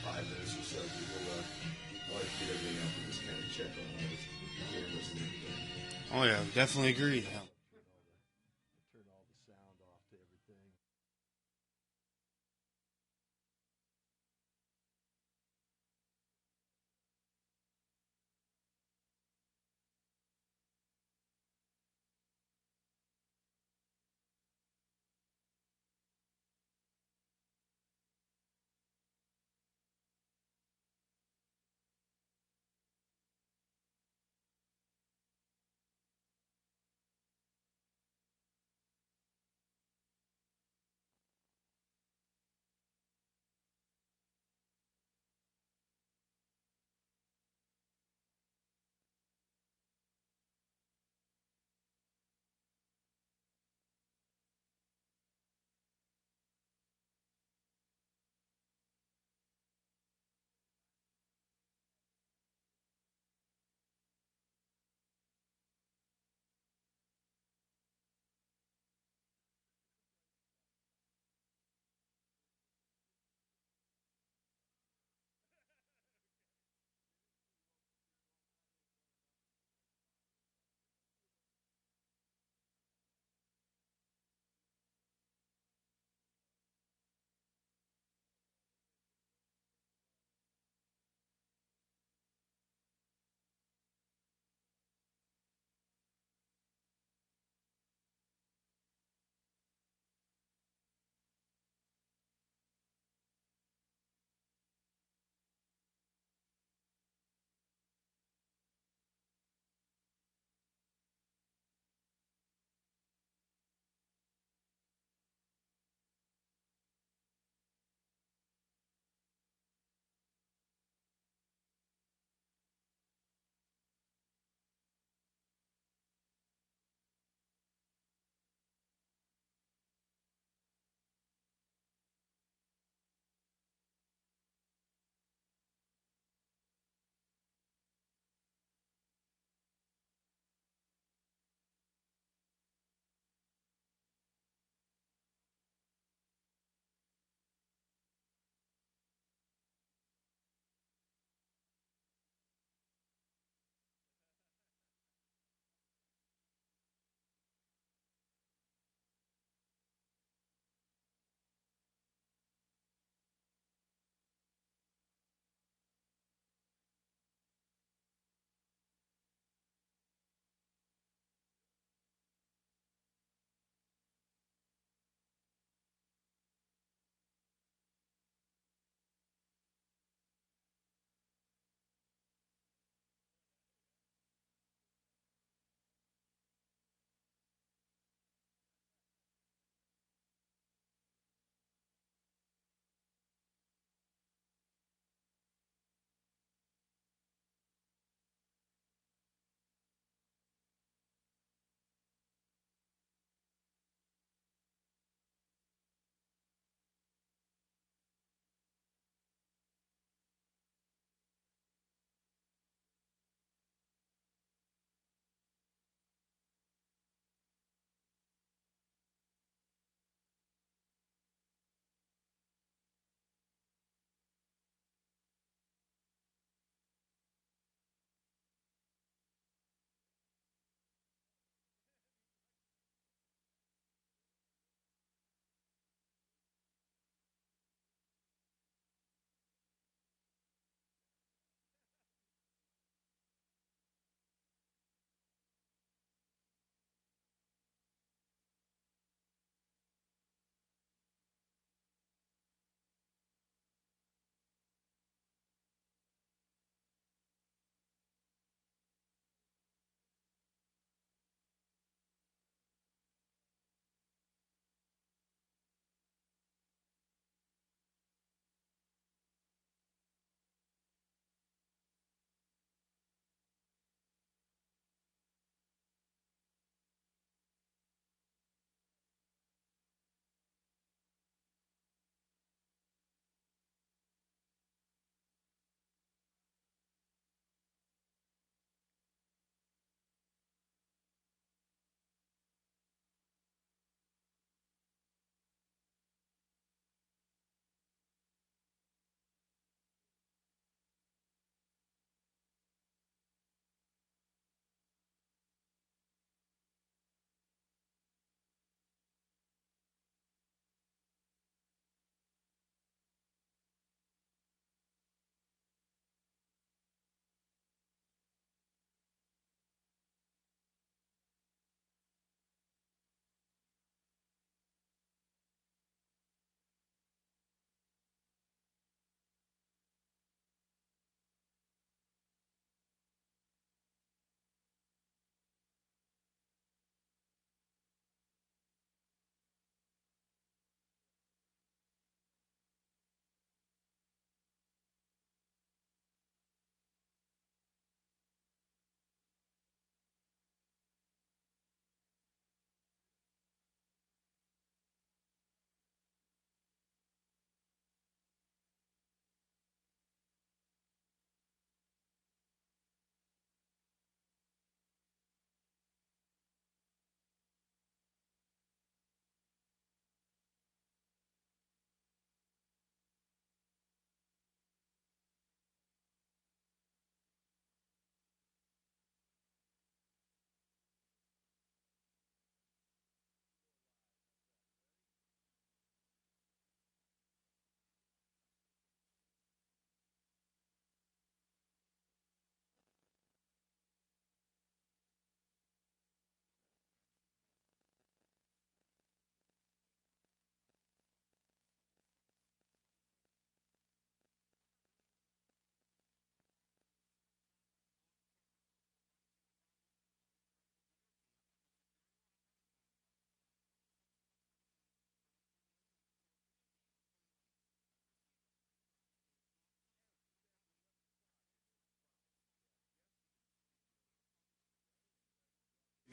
5 minutes or so. People I like to get everything out and just kind of check on it. Hear and listen to everything. Oh yeah, definitely agree. Turn all the sound off to everything.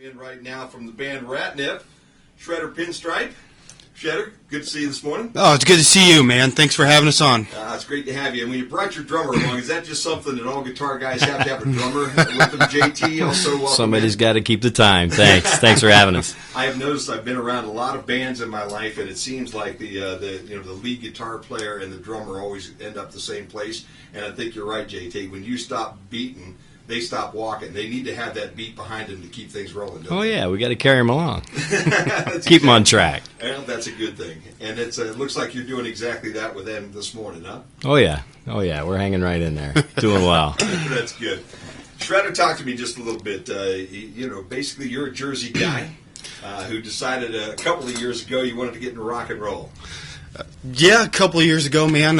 In right now from the band Ratnip, Shredder Pinstripe. Shredder, good to see you this morning. Oh, it's good to see you, man. Thanks for having us on. It's great to have you. And when you brought your drummer along, is that just something that all guitar guys have to have a drummer with them? JT, also welcome. Somebody's got to keep the time. Thanks for having us. I have noticed I've been around a lot of bands in my life, and it seems like the lead guitar player and the drummer always end up the same place. And I think you're right, JT. When you stop beating, they stop walking. They need to have that beat behind them to keep things rolling. Oh, yeah, we got to carry them along. Keep Keep them on track. Well, that's a good thing. And it looks like you're doing exactly that with them this morning, huh? Oh, yeah. We're hanging right in there. Doing well. That's good. Shredder, talk to me just a little bit. Basically you're a Jersey guy who decided a couple of years ago you wanted to get into rock and roll. Yeah, a couple of years ago, man.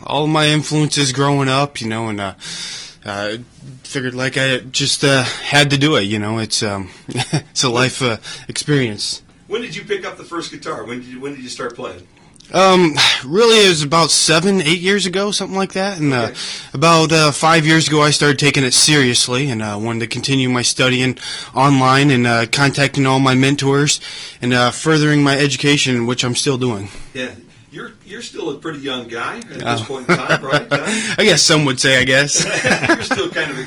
All of my influences growing up, and figured like I just had to do it. It's it's a life experience. When did you pick up the first guitar? When did you start playing? Really, it was about 7-8 years ago, something like that. And Okay. about 5 years ago, I started taking it seriously and wanted to continue my studying online and contacting all my mentors and furthering my education, which I'm still doing. Yeah, you're still a pretty young guy at this point in time, right? I guess some would say, I guess. You're still kind of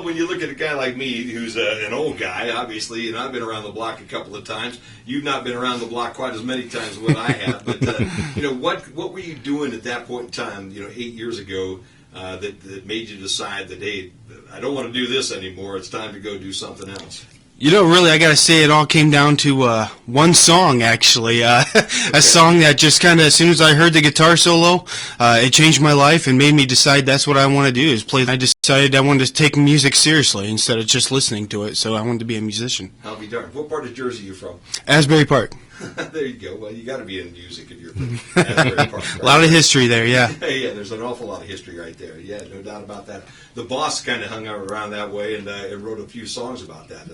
when you look at a guy like me, who's an old guy, obviously, and I've been around the block a couple of times. You've not been around the block quite as many times as what I have. But what were you doing at that point in time? 8 years ago, that made you decide that, hey, I don't want to do this anymore. It's time to go do something else. Really, I gotta say, it all came down to one song, actually. A song that just kind of, as soon as I heard the guitar solo, it changed my life and made me decide that's what I want to do, is play. I decided I wanted to take music seriously instead of just listening to it, so I wanted to be a musician. I'll be darned. What part of Jersey are you from? Asbury Park. There you go. Well, you got to be in music if you're from Asbury Park. Right? A lot of history there, yeah. Yeah, there's an awful lot of history right there. Yeah, no doubt about that. The Boss kind of hung around that way and wrote a few songs about that.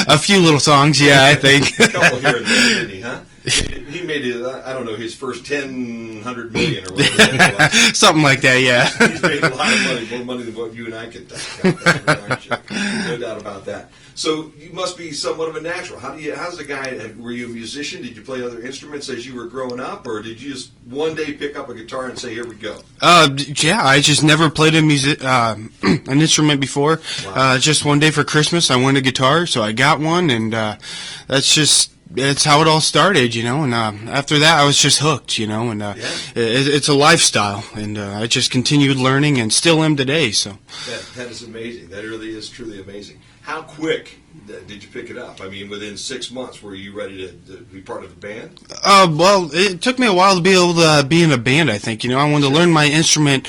A few little songs, yeah, I think. A couple here and there, didn't he, huh? He made, his first 100 million or whatever. Something like that, yeah. He's made a lot of money, more money than what you and I could talk about. No doubt about that. So you must be somewhat of a natural. How's the guy? Were you a musician? Did you play other instruments as you were growing up, or did you just one day pick up a guitar and say, "Here we go"? Yeah, I just never played an instrument before. Wow. Just one day for Christmas, I wanted a guitar, so I got one, and it's how it all started, And after that, I was just hooked, And it's a lifestyle, and I just continued learning, and still am today. So that is amazing. That really is truly amazing. How quick did you pick it up? I mean, within 6 months, were you ready to be part of the band? Well, it took me a while to be able to be in a band, I think. I wanted to learn my instrument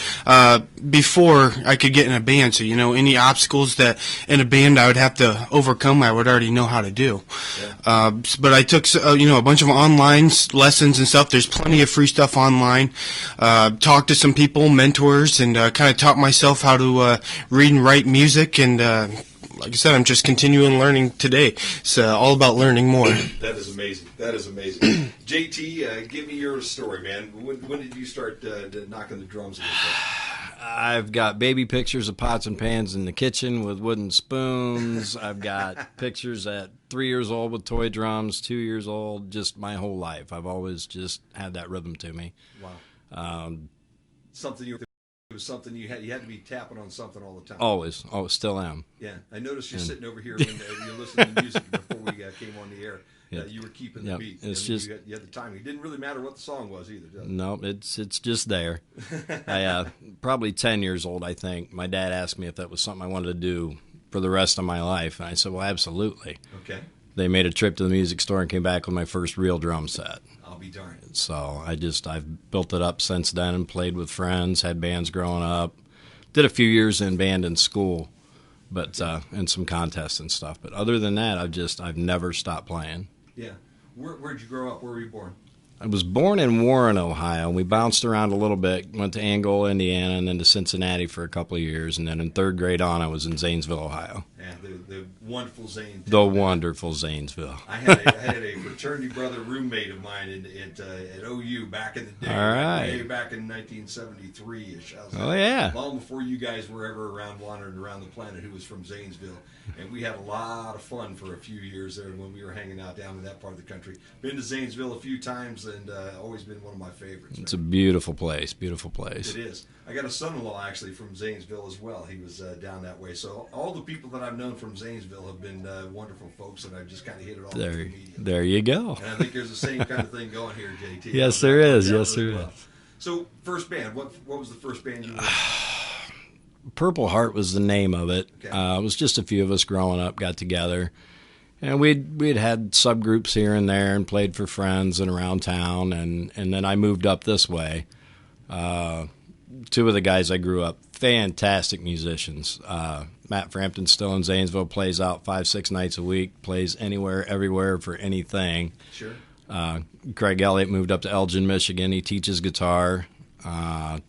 before I could get in a band. So, any obstacles that in a band I would have to overcome, I would already know how to do. Yeah. But I took, a bunch of online lessons and stuff. There's plenty of free stuff online. Talked to some people, mentors, and kind of taught myself how to read and write music. And like I said, I'm just continuing learning today. It's all about learning more. That is amazing. JT, give me your story, man. When did you start knocking the drums? I've got baby pictures of pots and pans in the kitchen with wooden spoons. I've got pictures at 3 years old with toy drums, 2 years old, just my whole life. I've always just had that rhythm to me. Wow. It was something you had to be tapping on something all the time. Always, still am. Yeah, I noticed you're sitting over here when you're listening to music before we came on the air. Yeah. You were keeping the beat. It's just you had the timing. It didn't really matter what the song was either. Does it? No, it's just there. I probably 10 years old, I think. My dad asked me if that was something I wanted to do for the rest of my life, and I said, "Well, absolutely." Okay. They made a trip to the music store and came back with my first real drum set. I'll be darned. So I've built it up since then and played with friends, had bands growing up. Did a few years in band in school, but and some contests and stuff. But other than that, I've never stopped playing. Yeah. Where'd you grow up? Where were you born? I was born in Warren, Ohio, and we bounced around a little bit. Went to Angola, Indiana, and then to Cincinnati for a couple of years. And then in third grade on, I was in Zanesville, Ohio. Yeah, Yeah, the wonderful Zanesville. The wonderful Zanesville. I had a fraternity brother roommate of mine at OU back in the day. All right. Way back in 1973-ish. Oh, yeah. Long before you guys were ever around wandering around the planet, who was from Zanesville. And we had a lot of fun for a few years there when we were hanging out down in that part of the country. Been to Zanesville a few times and always been one of my favorites. It's a beautiful place, beautiful place. It is. I got a son-in-law actually from Zanesville as well. He was down that way. So all the people that I've known from Zanesville have been wonderful folks, and I've just kind of hit it all through media. There you go. And I think there's the same kind of thing going here, JT. Yes, there is. Yes, there is. So first band, what was the first band you were in? Purple Heart was the name of it. Okay. It was just a few of us growing up, got together. And we'd had subgroups here and there and played for friends and around town. And then I moved up this way. Two of the guys I grew up, fantastic musicians. Matt Frampton's still in Zanesville, plays out 5-6 nights a week, plays anywhere, everywhere for anything. Sure. Craig Elliott moved up to Elgin, Michigan. He teaches guitar,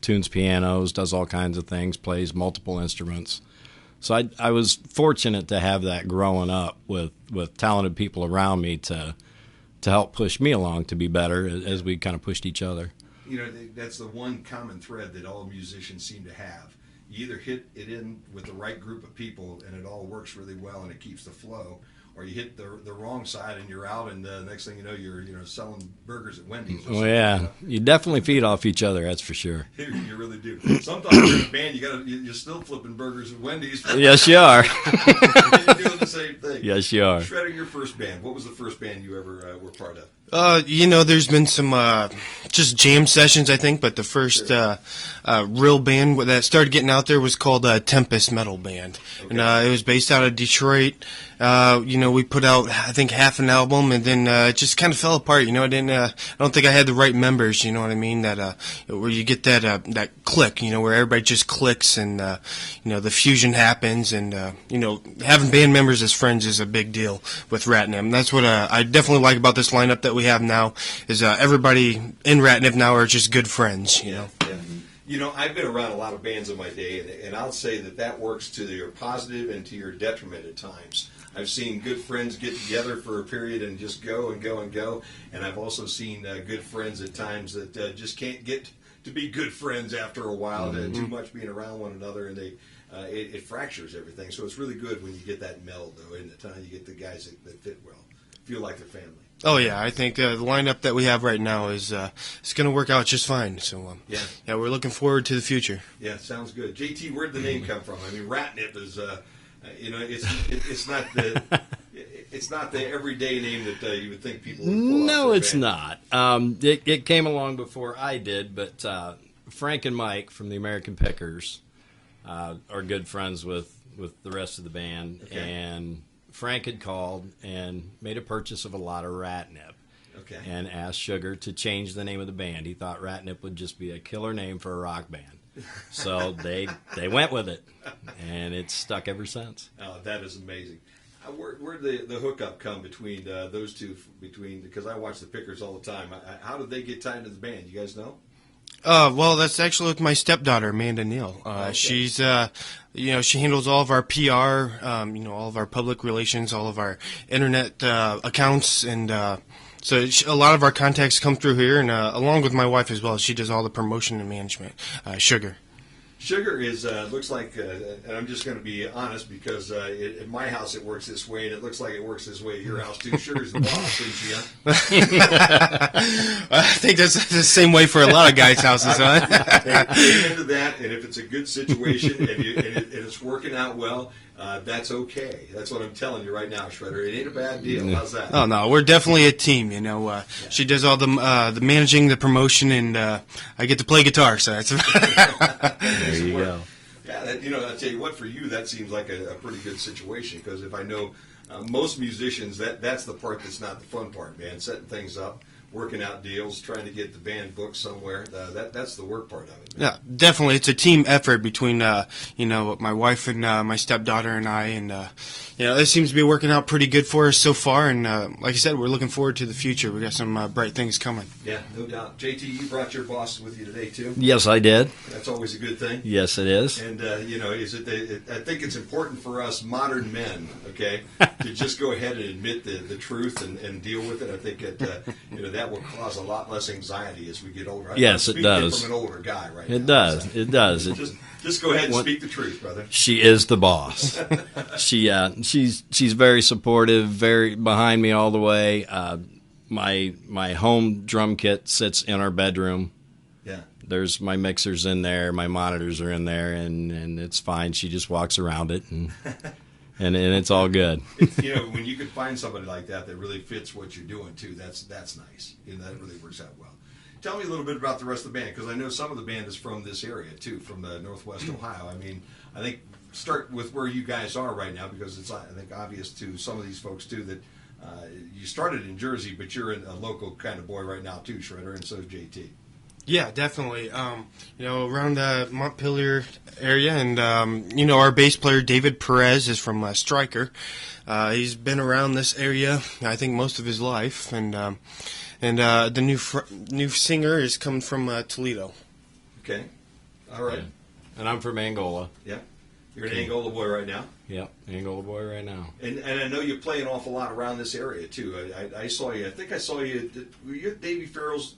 tunes pianos, does all kinds of things, plays multiple instruments. So I was fortunate to have that growing up with talented people around me to help push me along to be better as we kind of pushed each other. You know, that's the one common thread that all musicians seem to have. You either hit it in with the right group of people and it all works really well and it keeps the flow, or you hit the wrong side and you're out, and the next thing you know, you're selling burgers at Wendy's. Oh yeah, you definitely feed off each other. That's for sure. You really do. Sometimes you're in a band, you're still flipping burgers at Wendy's. Yes, you are. You're doing the same thing. Yes, you are. Shredder, your first band. What was the first band you ever were part of? There's been some just jam sessions, I think, but the first real band that started getting out there was called Tempest Metal Band. Okay. And it was based out of Detroit. We put out, I think, half an album, and then it just kind of fell apart. I don't think I had the right members, you know what I mean, that where you get that click, where everybody just clicks and, the fusion happens, and, having band members as friends is a big deal with Ratnip. That's what I definitely like about this lineup that we have now, is everybody in Ratnip now are just good friends, Yeah. I've been around a lot of bands in my day, and I'll say that works to your positive and to your detriment at times. I've seen good friends get together for a period and just go and go and go, and I've also seen good friends at times that just can't get to be good friends after a while, too much being around one another, and it fractures everything. So it's really good when you get that meld, though, isn't it? You get the guys that fit well, feel like they're family. Oh yeah, I think the lineup that we have right now is it's going to work out just fine. So yeah, we're looking forward to the future. Yeah, sounds good. JT, where'd the name come from? I mean, Ratnip is it's not the everyday name that you would think people would pull No, off it's not. It came along before I did, but Frank and Mike from the American Pickers are good friends with the rest of the band, okay. And Frank had called and made a purchase of a lot of Ratnip, okay. And asked Sugar to change the name of the band. He thought Ratnip would just be a killer name for a rock band. So they went with it, and it's stuck ever since. Oh, that is amazing. Where'd the hookup come between those two? Because I watch the Pickers all the time. How did they get tied into the band? You guys know? Well, that's actually with my stepdaughter, Amanda Neal. Okay. She's, she handles all of our PR, all of our public relations, all of our internet accounts, and so a lot of our contacts come through here, and along with my wife as well. She does all the promotion and management. Sugar. Sugar is looks like, and I'm just going to be honest because at my house it works this way, and it looks like it works this way at your house too. Sugar's the boss, isn't she? I think that's the same way for a lot of guys' houses, huh? They into that, and if it's a good situation and it's working out well, that's okay. That's what I'm telling you right now, Shredder. It ain't a bad deal. How's that? Oh no, we're definitely a team. She does all the managing, the promotion, and I get to play guitar. So that's there you go. Yeah, I tell you what, for you that seems like a pretty good situation, because if I know most musicians, that's the part that's not the fun part, man. Setting things up, working out deals, trying to get the band booked somewhere. That's the work part of it. Yeah, definitely. It's a team effort between, my wife and my stepdaughter and I, and it seems to be working out pretty good for us so far. And like I said, we're looking forward to the future. We got some bright things coming. Yeah, no doubt. JT, you brought your boss with you today too. Yes, I did. That's always a good thing. Yes, it is. And I think it's important for us modern men, okay, to just go ahead and admit the truth and deal with it. I think that will cause a lot less anxiety as we get older. Yes, I'm it does. speaking from an older guy right now. It does. So It does. just go ahead and speak the truth, brother. She is the boss. She's very supportive, very behind me all the way. My home drum kit sits in our bedroom. Yeah. There's my mixers in there, my monitors are in there, and it's fine. She just walks around it, and it's all good. When you can find somebody like that really fits what you're doing too, that's nice. That really works out well. Tell me a little bit about the rest of the band, because I know some of the band is from this area too, from Northwest Ohio. I think start with where you guys are right now, because it's, I think, obvious to some of these folks too that you started in Jersey, but you're a local kind of boy right now too, Shredder, and so is JT. Yeah, definitely. Around the Montpelier area, and our bass player David Perez is from Stryker. He's been around this area, I think, most of his life, and the new singer is coming from Toledo. Okay, all right. And I'm from Angola. Yeah, you're an Angola boy right now. Yep, Angola boy right now. And I know you play an awful lot around this area too. I saw you. I think I saw you. Were you at Davy Farrell's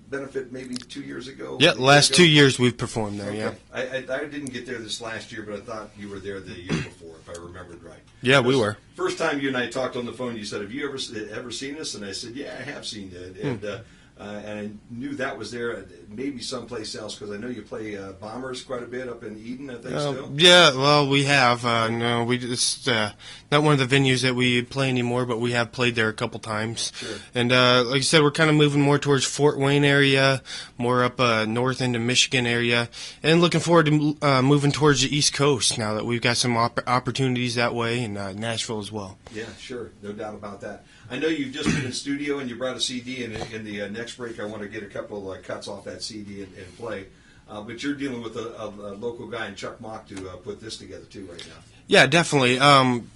benefit maybe 2 years ago? Yeah, last 2 years we've performed there. Okay. Yeah. I didn't get there this last year, but I thought you were there the year before, if I remembered right. Yeah, we were. First time you and I talked on the phone, you said, "Have you ever seen us?" And I said, "Yeah, I have seen it." And I knew that was there, maybe someplace else, because I know you play Bombers quite a bit up in Eden, I think, still. Yeah, well, we have. No, it's not one of the venues that we play anymore, but we have played there a couple times. Sure. And like I said, we're kind of moving more towards Fort Wayne area, more up north into Michigan area, and looking forward to moving towards the East Coast now that we've got some opportunities that way, and Nashville as well. Yeah, sure. No doubt about that. I know you've just been in studio and you brought a CD, and in the next break I want to get a couple cuts off that CD and play. But you're dealing with a local guy in Chuck Mock to put this together too right now. Yeah, definitely.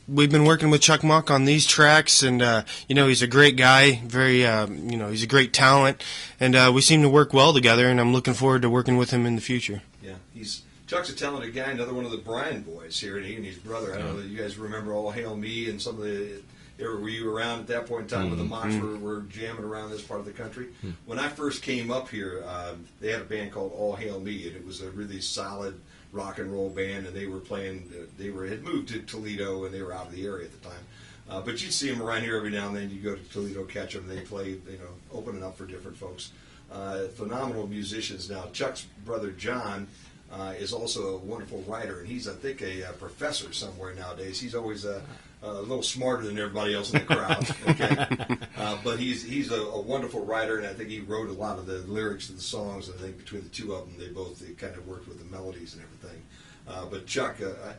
We've been working with Chuck Mock on these tracks, and he's a great guy. Very, he's a great talent, and we seem to work well together. And I'm looking forward to working with him in the future. Yeah, Chuck's a talented guy. Another one of the Bryan boys here, and he and his brother. I don't know if you guys remember All Hail Me and some of the. Were you around at that point in time when the Mocks were jamming around this part of the country? When I first came up here, they had a band called All Hail Me, and it was a really solid rock and roll band, and they were playing. Had moved to Toledo, and they were out of the area at the time. But you'd see them around here every now and then. You go to Toledo, catch them. They play, opening up for different folks. Phenomenal musicians. Now, Chuck's brother John is also a wonderful writer, and he's, I think, a professor somewhere nowadays. He's always a little smarter than everybody else in the crowd. Okay? But he's a wonderful writer, and I think he wrote a lot of the lyrics to the songs. I think between the two of them, they kind of worked with the melodies and everything. But Chuck,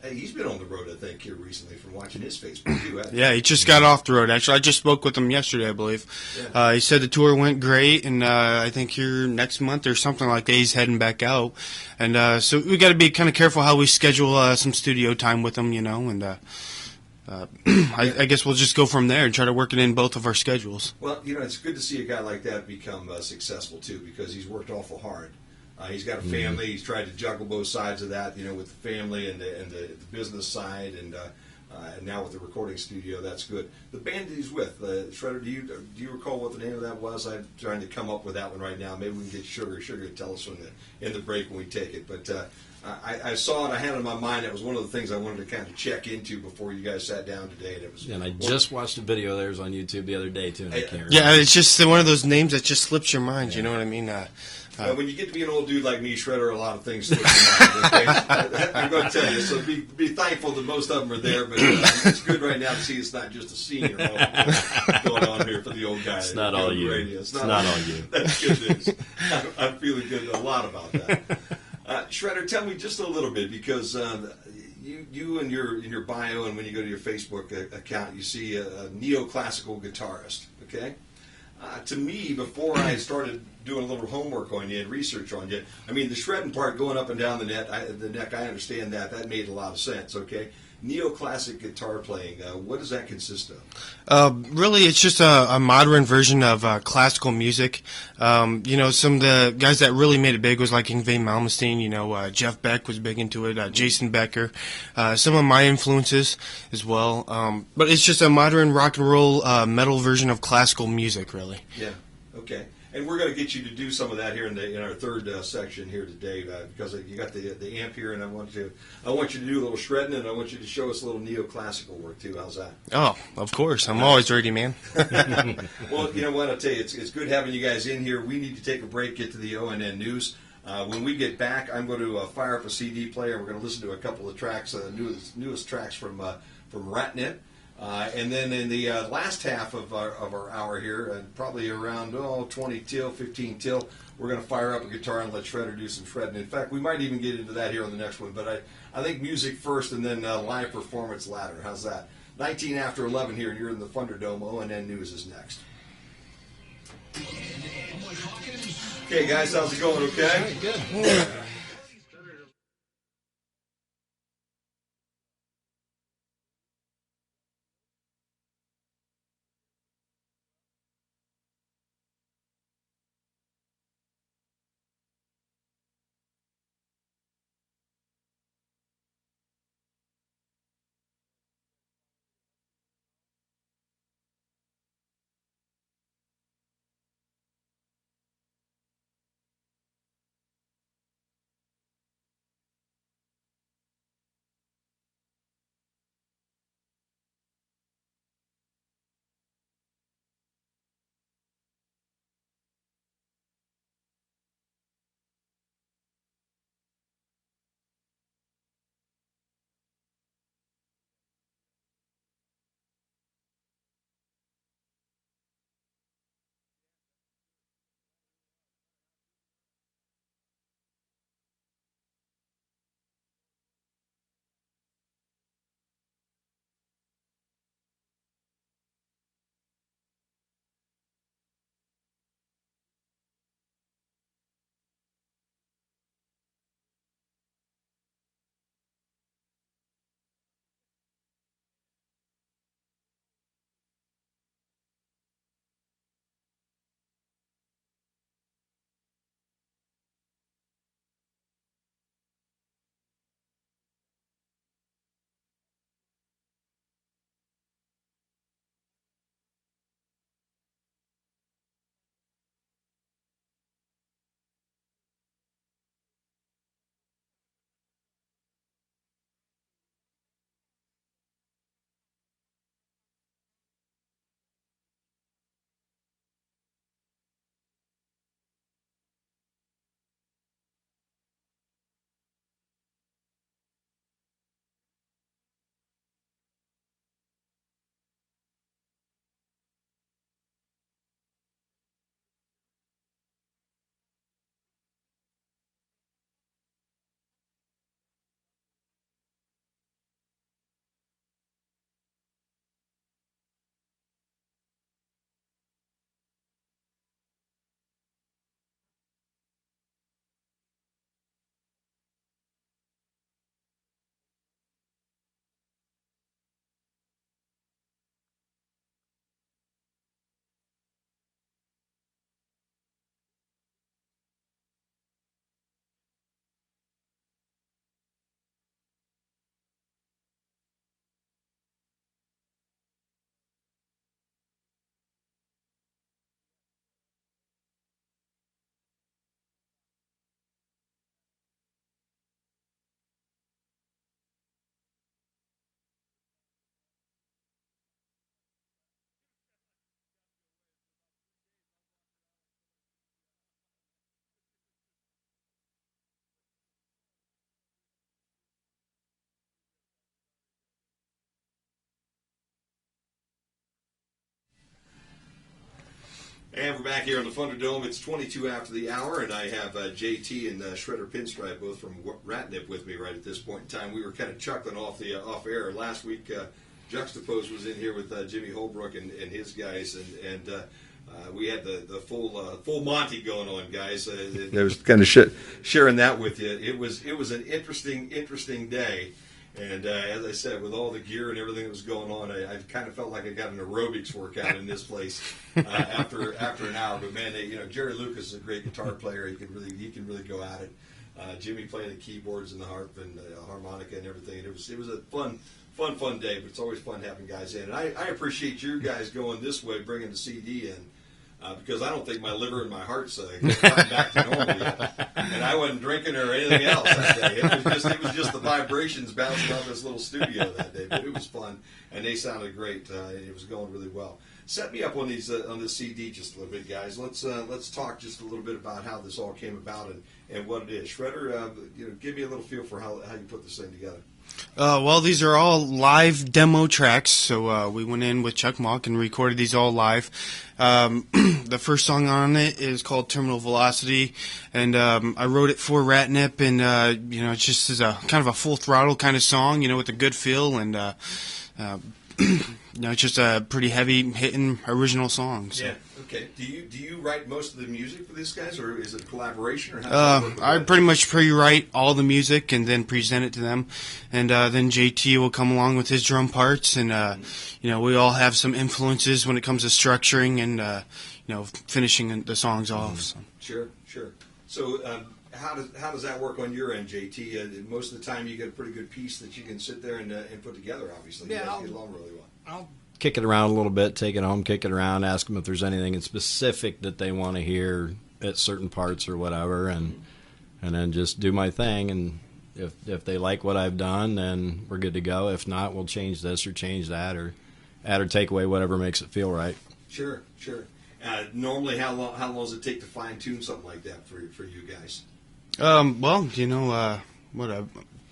he's been on the road, I think, here recently from watching his Facebook, too. Yeah, he just got off the road, actually. I just spoke with him yesterday, I believe. Yeah. He said the tour went great, and I think here next month or something like that, he's heading back out. And so we got to be kind of careful how we schedule some studio time with him, and I guess we'll just go from there and try to work it in both of our schedules. Well, it's good to see a guy like that become successful, too, because he's worked awful hard. He's got a family. He's tried to juggle both sides of that, with the family and the business side, and now with the recording studio. That's good. The band that he's with, Shredder, do you recall what the name of that was? I'm trying to come up with that one right now. Maybe we can get Sugar to tell us in the break when we take it. But I saw it. I had it in my mind. It was one of the things I wanted to kind of check into before you guys sat down today. And I just watched a video of theirs on YouTube the other day too. And I can't remember. Yeah, it's just one of those names that just slips your mind. Yeah. You know what I mean? When you get to be an old dude like me, Shredder, a lot of things slip your mind. Okay? I'm going to tell you. So be thankful that most of them are there. But it's good right now to see it's not just a senior going on here for the old guy. It's not all you. It's not all you. That's good news. I'm feeling good a lot about that. Shredder, tell me just a little bit, because you in your bio and when you go to your Facebook account, you see a neoclassical guitarist. Okay. To me, before I started doing a little homework on you and research on you, I mean, the shredding part going up and down the neck, I understand that. That made a lot of sense, okay? Neoclassic guitar playing, what does that consist of? Really, it's just a modern version of classical music. Some of the guys that really made it big was like Yngwie Malmsteen. Jeff Beck was big into it. Jason Becker. Some of my influences as well. But it's just a modern rock and roll metal version of classical music, really. Yeah. Okay. And we're going to get you to do some of that here in our third section here today, because you got the amp here, and I want you to do a little shredding, and I want you to show us a little neoclassical work too. How's that? Oh, of course. I'm always ready, man. Well, you know what? I'll tell you, it's good having you guys in here. We need to take a break, get to the ONN news. When we get back, I'm going to fire up a CD player. We're going to listen to a couple of tracks, newest tracks from Ratnet. And then in the last half of our hour here, probably around 20 till, 15 till, we're going to fire up a guitar and let Shredder do some shredding. In fact, we might even get into that here on the next one. But I think music first and then live performance latter. How's that? 19 after 11 here, and you're in the Funderdome. ONN News is next. Okay, guys, how's it going? Okay? Good. And we're back here on the Funderdome. It's 22 after the hour, and I have JT and Shredder Pinstripe, both from Ratnip, with me right at this point in time. We were kind of chuckling off air last week. Juxtapose was in here with Jimmy Holbrook and his guys, and we had the full Monty going on, guys. I was kind of sharing that with you. It was an interesting day. And as I said, with all the gear and everything that was going on, I kind of felt like I got an aerobics workout in this place after an hour. But man, Jerry Lucas is a great guitar player. He can really go at it. Jimmy playing the keyboards and the harp and the harmonica and everything. And it was a fun day. But it's always fun having guys in. And I appreciate you guys going this way, bringing the CD in. Because I don't think my liver and my heart's gotten back to normal yet, and I wasn't drinking or anything else that day. It was just the vibrations bouncing off this little studio that day. But it was fun, and they sounded great. It was going really well. Set me up on these on this CD just a little bit, guys. Let's talk just a little bit about how this all came about and what it is. Shredder, give me a little feel for how you put this thing together. Well, these are all live demo tracks, so we went in with Chuck Mock and recorded these all live. The first song on it is called Terminal Velocity, and I wrote it for Ratnip, and it just is a kind of a full throttle kind of song, with a good feel, and it's just a pretty heavy hitting original song. So. Yeah. Okay. Do you write most of the music for these guys, or is it a collaboration, or how does that work? I pretty much pre-write all the music and then present it to them, and then JT will come along with his drum parts, and we all have some influences when it comes to structuring and finishing the songs off. So. Sure. So how does that work on your end, JT? Most of the time, you get a pretty good piece that you can sit there and put together. Obviously, you guys get along really well. I'll kick it around a little bit, take it home, kick it around, ask them if there's anything in specific that they want to hear at certain parts or whatever, and then just do my thing. And if they like what I've done, then we're good to go. If not, we'll change this or change that, or add or take away whatever makes it feel right. Sure. Normally, how long does it take to fine tune something like that for you guys?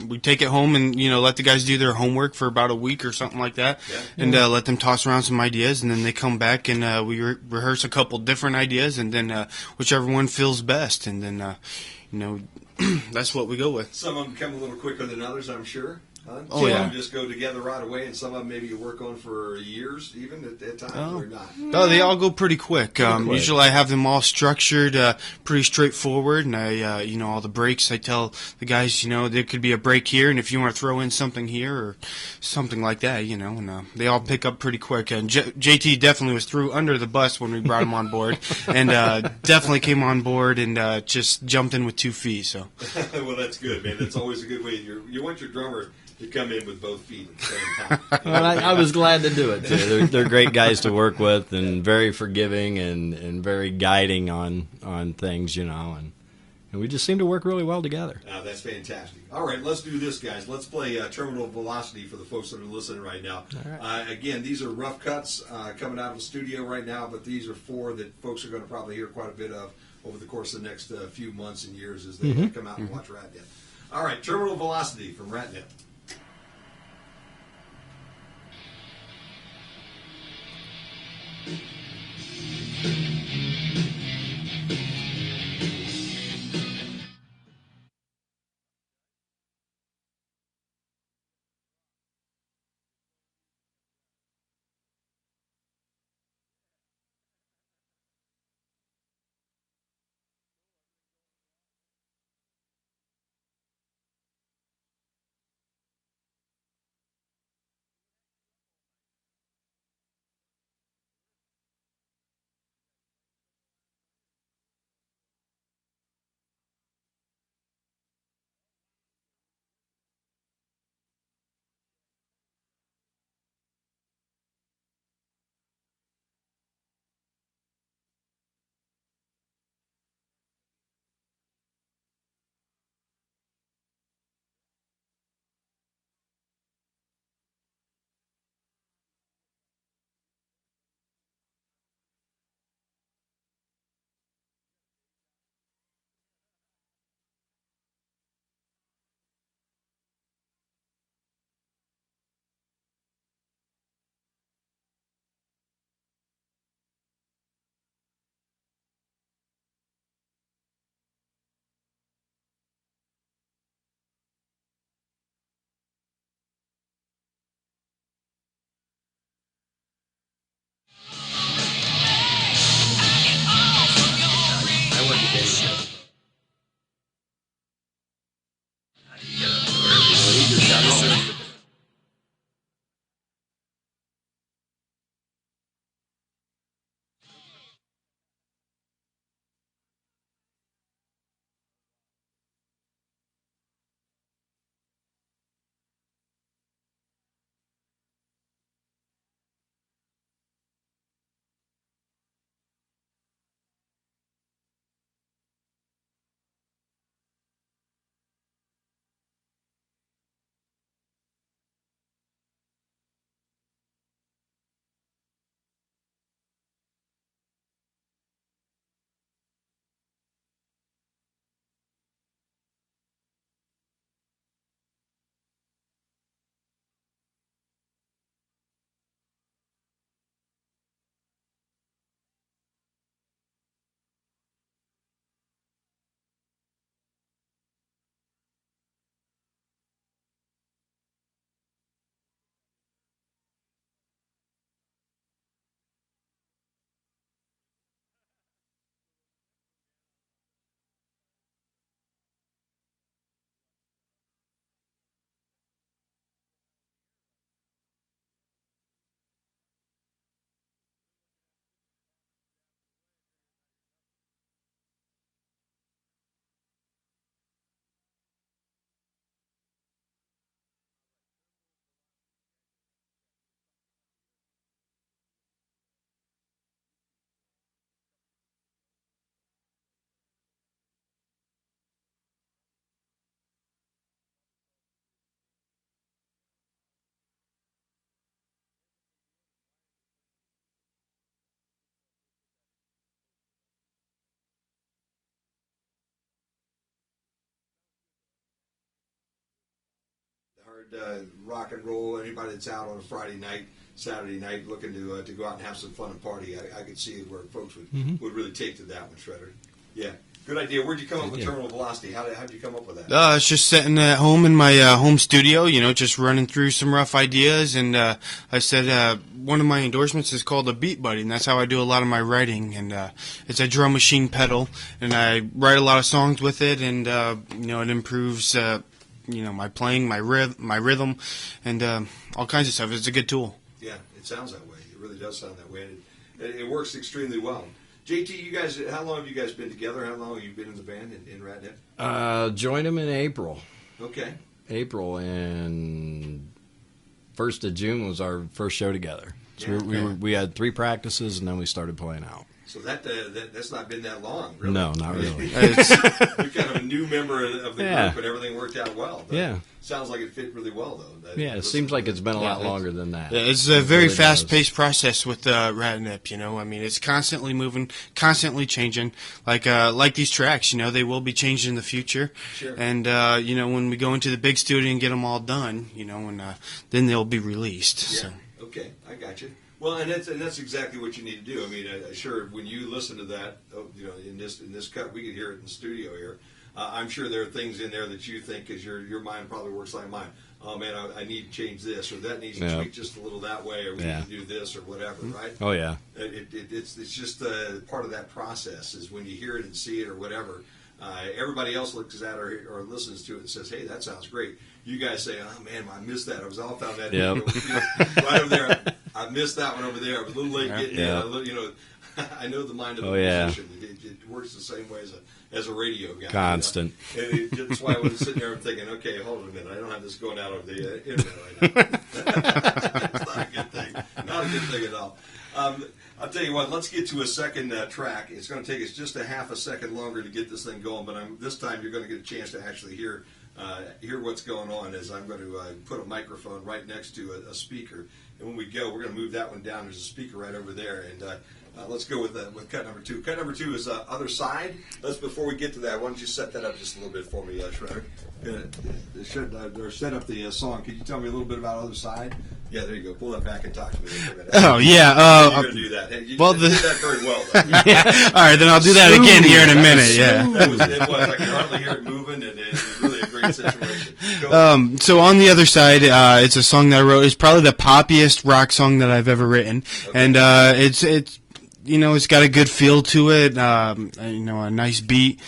We take it home and let the guys do their homework for about a week or something like that, and let them toss around some ideas, and then they come back and we rehearse a couple different ideas, and then whichever one feels best, and then that's what we go with. Some of them come a little quicker than others, I'm sure. Huh? Oh, some yeah. of them just go together right away, and some of them maybe you work on for years, even at times, or not. No, they all go pretty quick. Usually I have them all structured pretty straightforward, and I, all the breaks, I tell the guys, there could be a break here, and if you want to throw in something here or something like that, and they all pick up pretty quick. And JT definitely was threw under the bus when we brought him on board, and definitely came on board and just jumped in with 2 feet. So. Well, that's good, man. That's always a good way. You want your drummer to come in with both feet at the same time. Well, I was glad to do it too. They're great guys to work with, and very forgiving and very guiding on things, and we just seem to work really well together. That's fantastic. All right, let's do this, guys. Let's play Terminal Velocity for the folks that are listening right now. Right. Again, these are rough cuts coming out of the studio right now, but these are 4 that folks are going to probably hear quite a bit of over the course of the next few months and years as they come out and watch Ratnip. All right, Terminal Velocity from Ratnip. hard rock and roll. Anybody that's out on a Friday night, Saturday night, looking to go out and have some fun and party, I could see where folks would really take to that one, Shredder. Yeah, good idea. Where'd you come up with Terminal Velocity? How'd you come up with that? It's just sitting at home in my home studio, just running through some rough ideas, and I said one of my endorsements is called a Beat Buddy, and that's how I do a lot of my writing, and it's a drum machine pedal, and I write a lot of songs with it, and it improves my playing, my rhythm, and all kinds of stuff. It's a good tool. Yeah, it sounds that way. It really does sound that way, and it works extremely well. JT, you guys, how long have you guys been together? How long have you been in the band in Ratnip? Joined him in April. Okay. April, and 1st of June was our first show together. So we had 3 practices, and then we started playing out. So that's not been that long, really. No, not really. You're kind of a new member of the group, and everything worked out well. Yeah. Sounds like it fit really well, though. Yeah, it seems like it's been a lot longer than that. Yeah, it's a very fast-paced process with Ratnip, I mean, it's constantly moving, constantly changing. Like these tracks, they will be changed in the future. Sure. And, when we go into the big studio and get them all done, and then they'll be released. Yeah. So. Okay, I got you. Well, and that's exactly what you need to do. I mean, sure, when you listen to that, in this cut, we could hear it in the studio here. I'm sure there are things in there that you think, because your mind probably works like mine. Oh man, I need to change this, or that needs to tweak just a little that way, or we need to do this, or whatever, right? Oh yeah. It's just part of that process is when you hear it and see it or whatever. Everybody else looks at it or listens to it and says, "Hey, that sounds great." You guys say, "Oh man, I missed that. I was off on that right over there. I missed that one over there. I was a little late getting in." I know the mind of a musician. It works the same way as a radio guy. Constant. And that's why I was sitting there and thinking, okay, hold on a minute. I don't have this going out over the internet right now. It's not a good thing. Not a good thing at all. I'll tell you what, let's get to a second track. It's going to take us just a half a second longer to get this thing going, but this time you're going to get a chance to actually hear what's going on, as I'm going to put a microphone right next to a speaker. And when we go, we're going to move that one down. There's a speaker right over there. And let's go with cut number 2. Cut number 2 is Other Side. Before we get to that, why don't you set that up just a little bit for me, Shredder? Set up the song. Could you tell me a little bit about Other Side? Yeah, there you go. Pull that back and talk to me. Oh, yeah. You're going to do that. You did that very well, though. Yeah. All right, then I'll do that again here in a minute. Yeah. It was. I can hardly hear it moving, and it was really a great situation. So On the Other Side, it's a song that I wrote. It's probably the poppiest rock song that I've ever written, and it's got a good feel to it. A nice beat,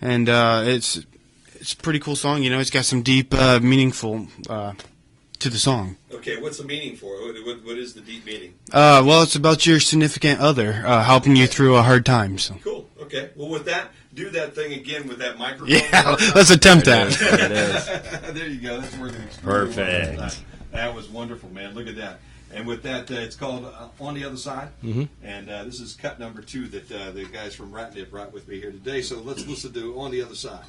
and it's a pretty cool song. It's got some deep, meaningful to the song. Okay, what's the meaning for it? What is the deep meaning? Well, it's about your significant other helping you through a hard time. So. Cool. Okay. Well, with that, do that thing again with that microphone. Yeah, let's attempt that. It is. There you go. That's working extremely Perfect. well. That was wonderful, man. Look at that. And with that, it's called On the Other Side. Mm-hmm. And this is cut number 2 that the guys from Ratnip brought with me here today. So let's listen to On the Other Side.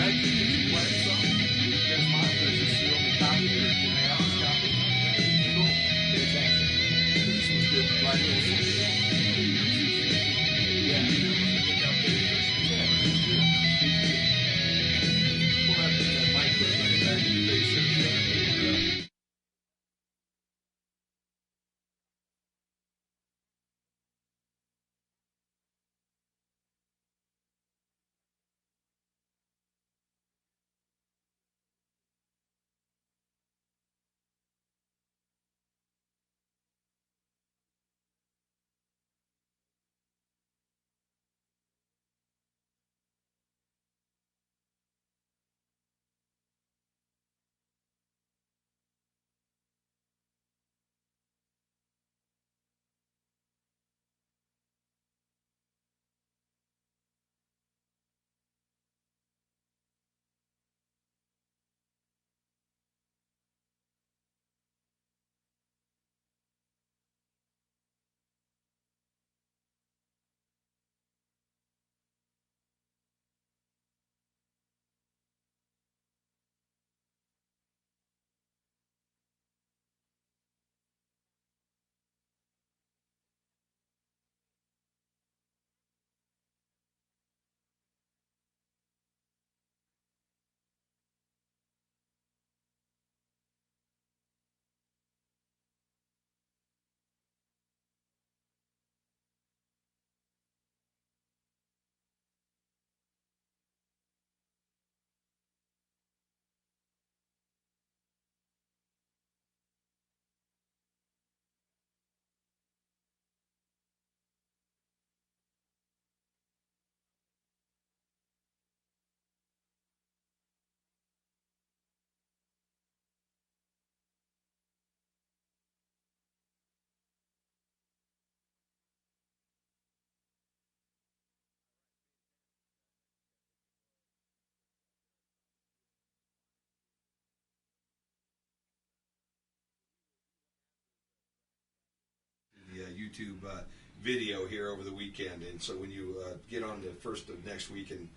right? Can you play some? You guys mind? Or is this the only copy? Or can I have this copy? Cool. Fantastic. This was good. Glad to see you. Yeah. Pull that mic right back in your face there. YouTube video here over the weekend, and so when you get on the first of next week and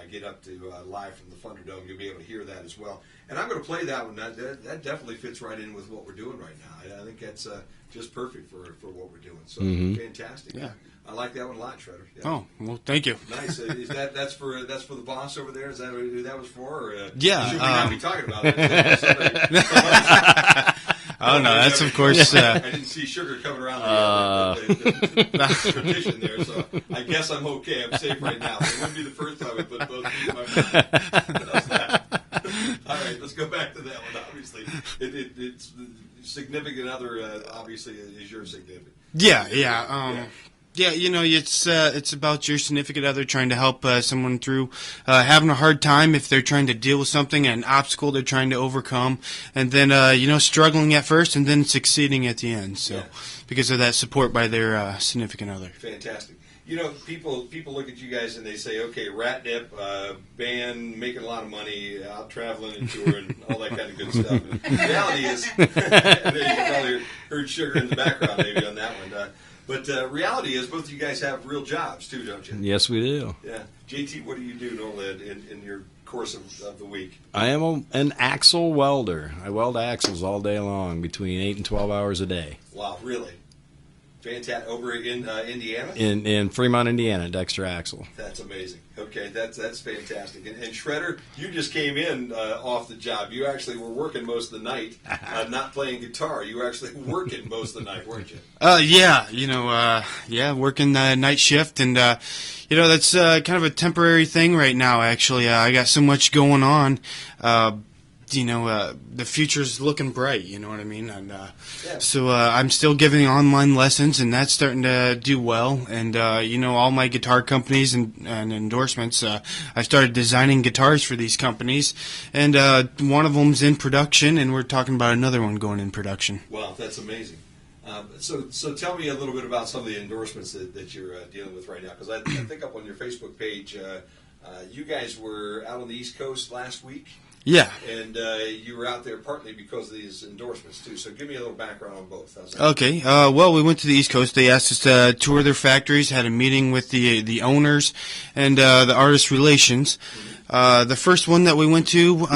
get up to live from the Funderdome, you'll be able to hear that as well. And I'm going to play that one. That definitely fits right in with what we're doing right now. I think that's just perfect for what we're doing. So fantastic. Yeah. I like that one a lot, Shredder. Yeah. Oh, well, thank you. Nice. Is that's for the boss over there? Is that who that was for? Or, Yeah. Should we not be talking about it? Oh, no, that's, of course... I didn't see sugar coming around the tradition there, so I guess I'm okay. I'm safe right now. It wouldn't be the first time I put both feet in my mouth. All right, let's go back to that one. Obviously, it's significant other, obviously, is your significant. Yeah. Yeah, you know, it's about your significant other trying to help someone through having a hard time if they're trying to deal with something, an obstacle they're trying to overcome, and then, struggling at first and then succeeding at the end. So, because of that support by their significant other. Fantastic. You know, people look at you guys and they say, okay, Ratnip, band, making a lot of money, out traveling and touring, all that kind of good stuff. And the reality is, you probably heard Sugar in the background maybe on that one. But reality is, both of you guys have real jobs too, don't you? Yes, we do. Yeah. JT, what do you do normally in your course of the week? I am an axle welder. I weld axles all day long, between 8 and 12 hours a day. Wow, really? Fantastic. Over in Indiana? In Fremont, Indiana, Dexter Axle. That's amazing. Okay, that's fantastic. And Shredder, you just came in off the job. You actually were working most of the night, not playing guitar. You were actually working most of the night, weren't you? Working night shift, and that's kind of a temporary thing right now. Actually, I got so much going on. The future's looking bright, you know what I mean? And so I'm still giving online lessons, and that's starting to do well. And, all my guitar companies and endorsements, I started designing guitars for these companies. And one of them's in production, and we're talking about another one going in production. Wow, that's amazing. So tell me a little bit about some of the endorsements that you're dealing with right now. Because I think up on your Facebook page, you guys were out on the East Coast last week. Yeah. And you were out there partly because of these endorsements, too. So give me a little background on both. How's that? Okay. Well, we went to the East Coast. They asked us to tour their factories, had a meeting with the owners and the artist relations. The first one that we went to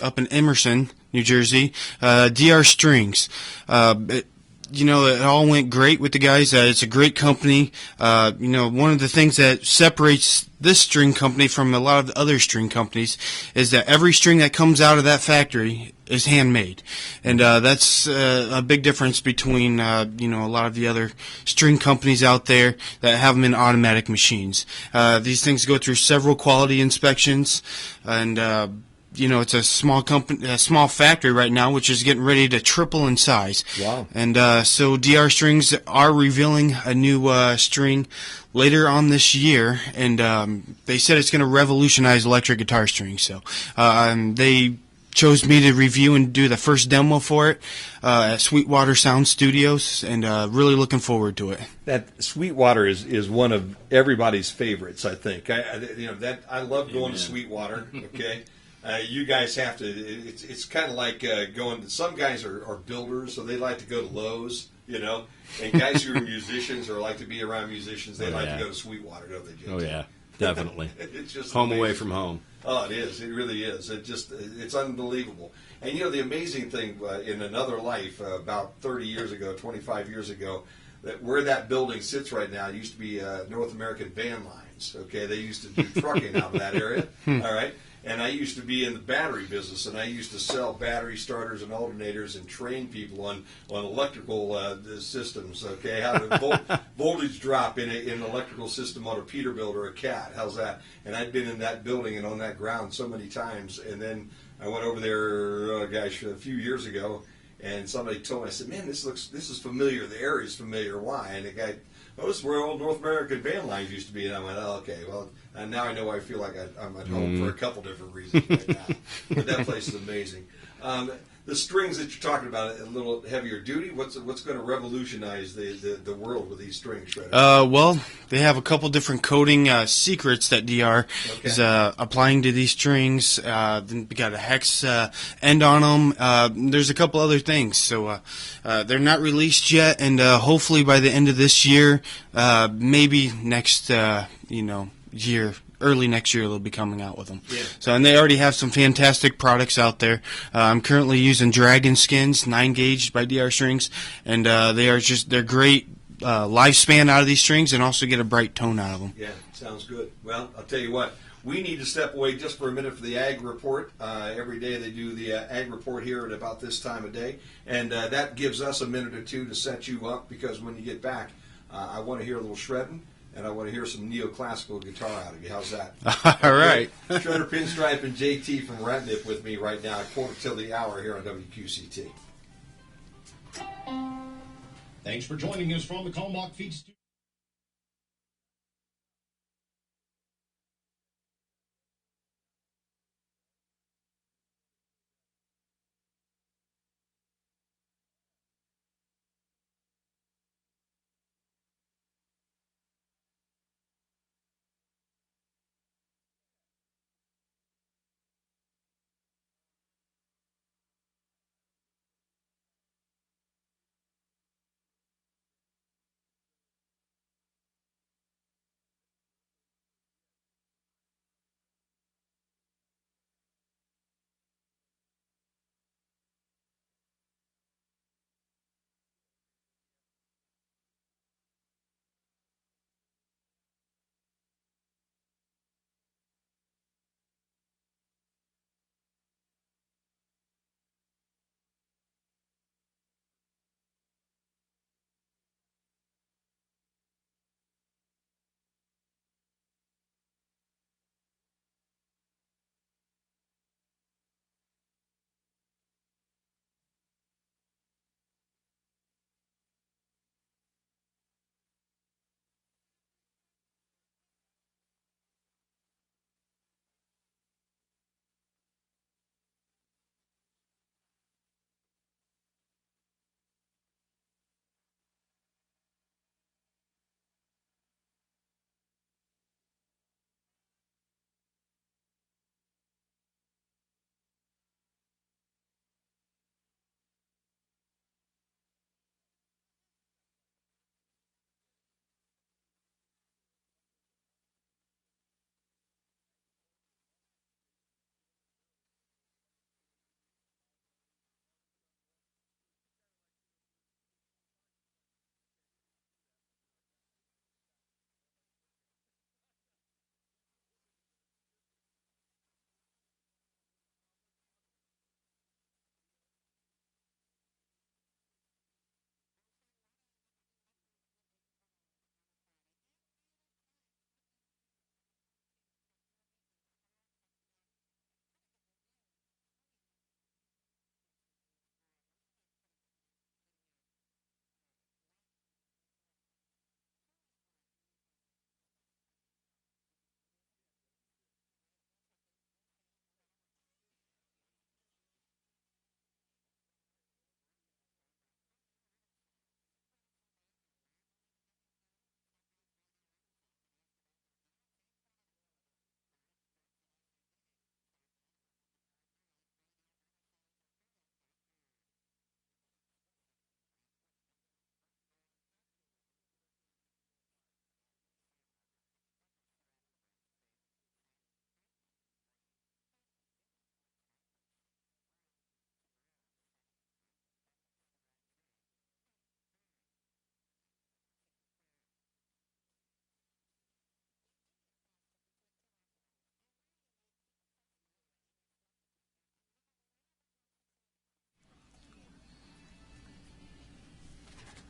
up in Emerson, New Jersey, DR Strings. It all went great with the guys. It's a great company. One of the things that separates this string company from a lot of the other string companies is that every string that comes out of that factory is handmade, and that's a big difference between a lot of the other string companies out there that have them in automatic machines. These things go through several quality inspections, and it's a small company, a small factory right now, which is getting ready to triple in size. Wow! And so DR Strings are revealing a new string later on this year, and they said it's going to revolutionize electric guitar strings. So they chose me to review and do the first demo for it at Sweetwater Sound Studios, and really looking forward to it. That Sweetwater is one of everybody's favorites, I think. I love going to Sweetwater. Okay. You guys have to. It's kind of like going. Some guys are builders, so they like to go to Lowe's, and guys who are musicians or like to be around musicians, they like to go to Sweetwater, don't they, Jim? Oh yeah, definitely. It's just home amazing. away from home. Oh, it is. It really is. It's unbelievable. And the amazing thing in another life, about 30 years ago, 25 years ago, that where that building sits right now, it used to be North American Van Lines. Okay, they used to do trucking out of that area. All right. And I used to be in the battery business, and I used to sell battery starters and alternators and train people on electrical systems. Okay, how to voltage drop in an electrical system on a Peterbilt or a Cat. How's that? And I'd been in that building and on that ground so many times. And then I went over there, a few years ago, and somebody told me, I said, "Man, this is familiar. The area is familiar. Why?" And the guy, "Oh, this is where old North American Van Lines used to be." And I went, "Oh, okay, well." And now I know I feel like I'm at home for a couple different reasons right now. But that place is amazing. The strings that you're talking about, a little heavier duty. What's going to revolutionize the world with these strings, Shredder? Well, they have a couple different coating secrets that DR is applying to these strings. Then we got a hex end on them. There's a couple other things. So they're not released yet, and hopefully by the end of this year, maybe next year, early next year, they'll be coming out with them. Yeah. So, and they already have some fantastic products out there. I'm currently using Dragon Skins 9-gauge by DR Strings, and they're great lifespan out of these strings, and also get a bright tone out of them. Yeah, sounds good. Well, I'll tell you what. We need to step away just for a minute for the Ag Report. Every day they do the Ag Report here at about this time of day, and that gives us a minute or two to set you up, because when you get back, I want to hear a little shredding. And I want to hear some neoclassical guitar out of you. How's that? All right. Shredder, Pinstripe, and JT from Ratnip with me right now at 1:45 here on WQCT. Thanks for joining us from the Kalmbach Feed Studio.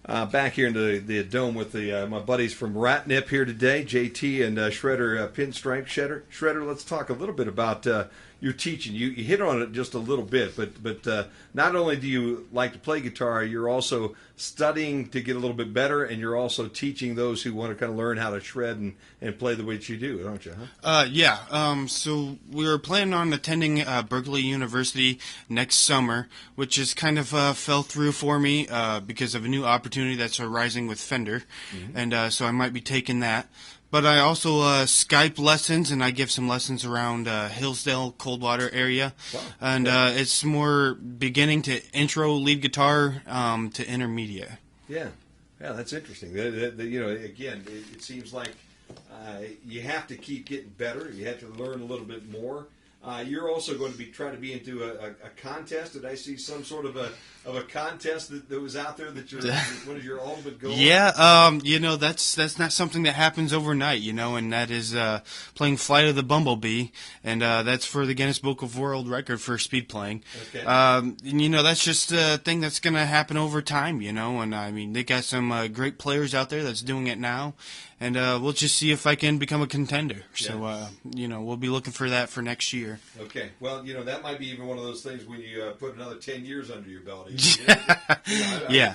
back here in the dome with my buddies from Ratnip here today, JT and Shredder Pinstripe. Shredder, let's talk a little bit about your teaching. You hit on it just a little bit, but not only do you like to play guitar, you're also studying to get a little bit better, and you're also teaching those who want to kind of learn how to shred and play the way that you do, don't you? Huh? Yeah. So we were planning on attending Berkeley University next summer, which just kind of fell through for me because of a new opportunity that's arising with Fender, and so I might be taking that. But I also Skype lessons, and I give some lessons around Hillsdale, Coldwater area. Wow. And it's more beginning to intro lead guitar to intermediate. Yeah, that's interesting. Again, it seems like you have to keep getting better. You have to learn a little bit more. You're also going to be trying to be into a contest. Did I see some sort of a contest that was out there that what is your ultimate goal? Yeah, that's not something that happens overnight, and that is playing Flight of the Bumblebee, and that's for the Guinness Book of World Record for speed playing. Okay. That's just a thing that's going to happen over time, and I mean, they got some great players out there that's doing it now, and we'll just see if I can become a contender. So, we'll be looking for that for next year. Okay. Well, that might be even one of those things when you put another 10 years under your belt. I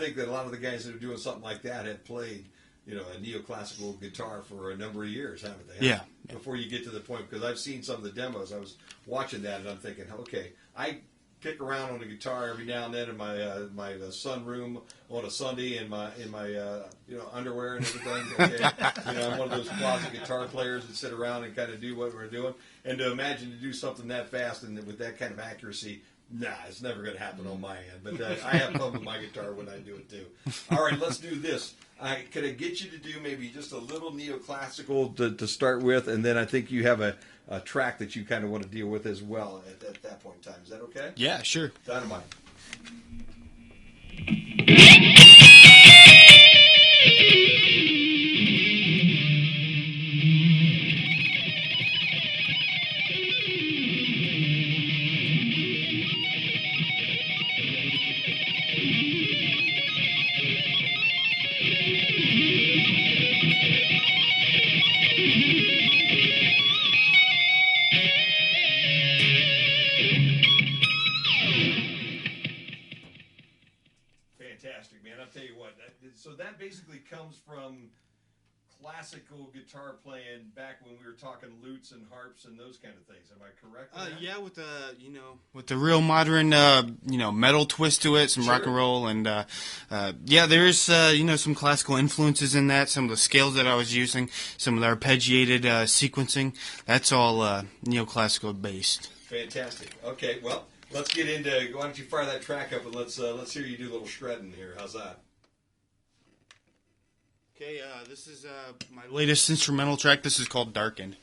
think that a lot of the guys that are doing something like that have played, a neoclassical guitar for a number of years, haven't they? Yeah. Before you get to the point, because I've seen some of the demos, I was watching that and I'm thinking, okay, I pick around on the guitar every now and then in my sunroom on a Sunday in my underwear and everything. Okay, I'm one of those closet guitar players that sit around and kind of do what we're doing. And to imagine to do something that fast and with that kind of accuracy. Nah, it's never going to happen on my end. But I have fun with my guitar when I do it too. All right, let's do this. Could I get you to do maybe just a little neoclassical to start with, and then I think you have a track that you kind of want to deal with as well at that point in time. Is that okay? Yeah, sure. Dynamite. Fantastic, man. I'll tell you what. So that basically comes from classical guitar playing back when we were talking lutes and harps and those kind of things. Am I correct? Yeah, with the real modern metal twist to it, some rock and roll, and there's some classical influences in that. Some of the scales that I was using, some of the arpeggiated sequencing. That's all neoclassical based. Fantastic. Okay, well. Let's get into. Why don't you fire that track up and let's hear you do a little shredding here. How's that? Okay, this is my latest instrumental track. This is called Darkened.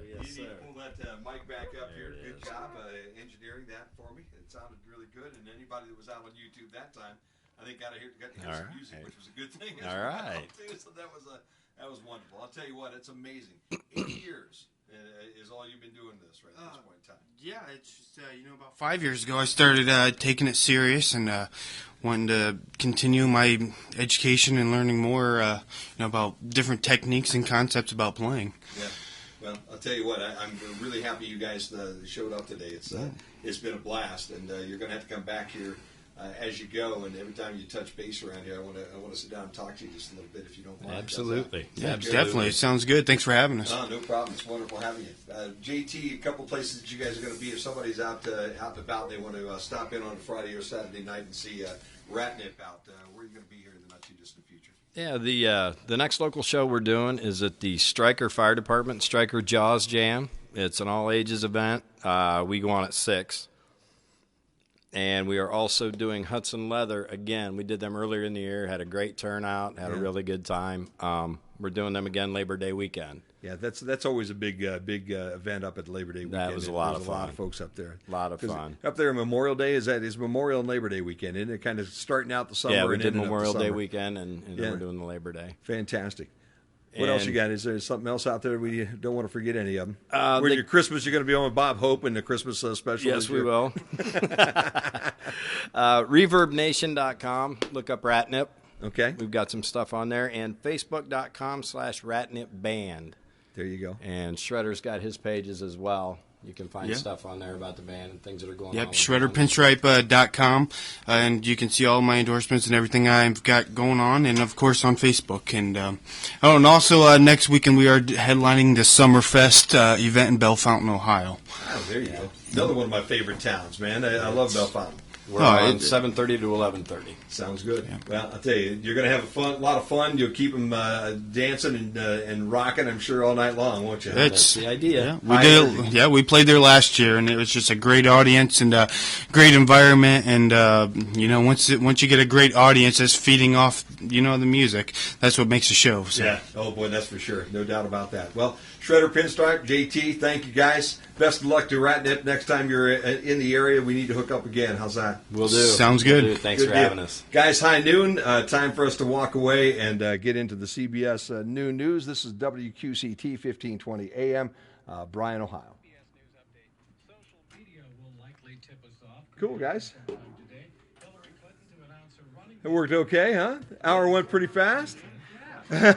You Yes, need to sir. pull that mic back up There here. it Good is. job engineering that for me. It sounded really good. And anybody that was out on YouTube that time, I think got to hear some All right. music, which was a good thing. All right. Too. So that was wonderful. I'll tell you what, it's amazing. 8 years is all you've been doing this right at this point in time. Yeah, it's just about 5 years ago I started taking it serious and wanting to continue my education and learning more about different techniques and concepts about playing. Yeah. Well, I'll tell you what, I'm really happy you guys showed up today. It's been a blast, and you're going to have to come back here as you go. And every time you touch base around here, I want to sit down and talk to you just a little bit if you don't mind. Absolutely. Yeah, Absolutely. definitely. It sounds good. Thanks for having us. No problem. It's wonderful having you. JT, a couple places that you guys are going to be. If somebody's out and about, they want to stop in on a Friday or Saturday night and see Ratnip out. Where are you going to be here in the not too distant future? Yeah, the next local show we're doing is at the Stryker Fire Department, Stryker Jaws Jam. It's an all-ages event. We go on at 6. And we are also doing Hudson Leather again. We did them earlier in the year, had a great turnout, had a really good time. We're doing them again Labor Day weekend. Yeah, that's always a big event up at Labor Day weekend. That was a lot There's of fun. A lot of folks up there. A lot of fun. Up there, Memorial Day is Memorial and Labor Day weekend, isn't it? Kind of starting out the summer. Yeah, we and did ending up the Memorial Day summer. weekend, and then we're doing the Labor Day. Fantastic. What else you And- got? Is there something else out there? We don't want to forget any of them. Where your Christmas, you're going to be on with Bob Hope and the Christmas special. Yes, this we year. will. ReverbNation.com. Look up Ratnip. Okay, We've got some stuff on there. And Facebook.com/RatnipBand. there you go. And Shredder's got his pages as well. You can find stuff on there about the band and things that are going Yep, on. ShredderPinstripe.com, and you can see all my endorsements and everything I've got going on, and of course on Facebook. And also next weekend we are headlining the Summerfest event in Bellefontaine, Ohio. Oh, there you go. Another one of my favorite towns, man. I love Bellefontaine. We're on 7:30 to 11:30. Sounds good. Well, I'll tell you, you're going to have a lot of fun. You'll keep them dancing and rocking, I'm sure, all night long, won't you? That's the idea. We played there last year, and it was just a great audience and a great environment. And once you get a great audience that's feeding off the music, that's what makes a show. So. Yeah. Oh boy, that's for sure. No doubt about that. Well, Shredder, Pinstripe, JT, thank you guys. Best of luck to Ratnip. Next time you're in the area, we need to hook up again. How's that? We'll do. Sounds good. We'll do. Thanks Good for deal. having us. Guys, high noon. Time for us to walk away and get into the CBS Noon News. This is WQCT 1520 AM, Bryan, Ohio. Social media will likely tip us off. Cool, guys. Today, Hillary Clinton to announce her running. It worked okay, huh? Hour went pretty fast. He is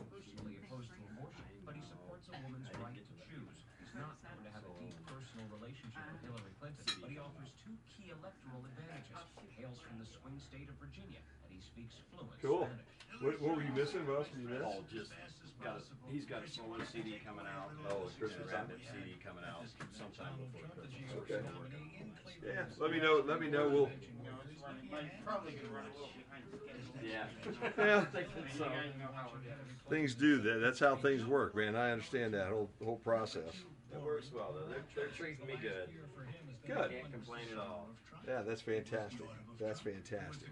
personally opposed to abortion, but he supports a woman's right to choose. He's not going to have a deep personal relationship with Hillary Clinton, but he offers 2 key electoral advantages. He hails from the swing state of Virginia, and he speaks fluent Spanish. What were you missing? What else were you missing? He's got a solo CD coming out. Oh, Christmas Ratnip CD coming out sometime before Christmas. Okay. Yeah, let me know. We'll. Yeah. Yeah. Things do that. That's how things work, man. I understand that whole process. It works well, though. They're treating me good. Good. Can't complain at all. Yeah, that's fantastic. That's fantastic.